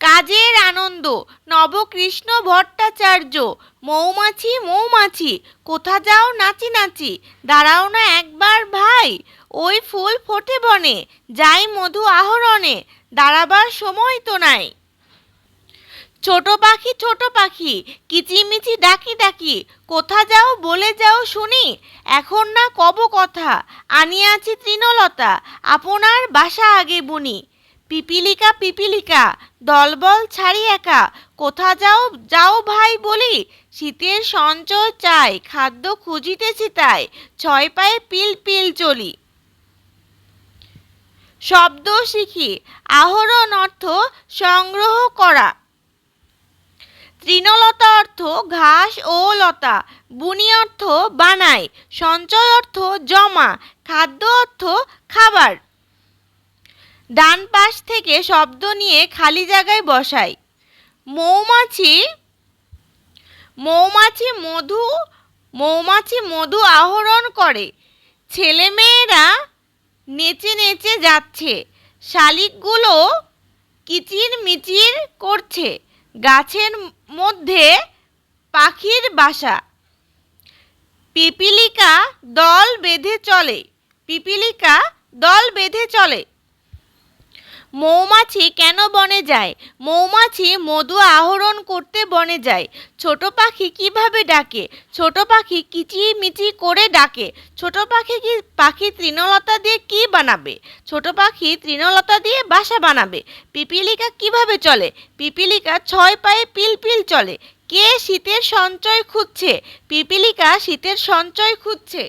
কাজের আনন্দ। নবকৃষ্ণ ভট্টাচার্য। মৌমাছি মৌমাছি, কোথা যাও নাচি নাচি, দাঁড়াও না একবার ভাই, ওই ফুল ফোটে বনে, যাই মধু আহরণে, দাঁড়াবার সময় তো নাই। ছোট পাখি, কিচিমিচি ডাকি ডাকি, কোথা যাও বলে যাও শুনি, এখন না কব কথা, আনিয়াছি তৃণলতা, আপনার বাসা আগে বুনি। পিপিলিকা পিপিলিকা, দলবল ছাড়ি একা, কোথা যাও যাও ভাই বলি, শীতের সঞ্চয় চাই, খাদ্য খুঁজিতেছি তাই, ছয় পায়ে পিল পিল চলি। শব্দ শিখি। আহরণ অর্থ সংগ্রহ করা। তৃণলতা অর্থ ঘাস ও লতা, বুনি অর্থ বানায়, সঞ্চয় অর্থ জমা, খাদ্য অর্থ খাবার। ডান পাশ থেকে শব্দ নিয়ে খালি জায়গায় বসাই। মৌমাছি। মৌমাছি মধু আহরণ করে, ছেলেমেয়েরা নেচে নেচে যাচ্ছে, শালিকগুলো কিচির মিচির করছে, গাছের মধ্যে পাখির বাসা। পিপিলিকা দল বেঁধে চলে। পিপিলিকা দল বেঁধে চলে। মৌমাছি কেন বনে যায়? মৌমাছি মধু আহরণ করতে বনে যায়। ছোট পাখি কিভাবে ডাকে? ছোট পাখি কিচিমিচি করে ডাকে। ছোট পাখি তৃণলতা দিয়ে কি বানাবে? ছোট পাখি তৃণলতা দিয়ে বাসা বানাবে। পিপিলিকা কিভাবে চলে? পিপিলিকা ছয় পায়ে পিল পিল চলে। কে শীতের সঞ্চয় খুঁজছে? পিপিলিকা শীতের সঞ্চয় খুঁজছে।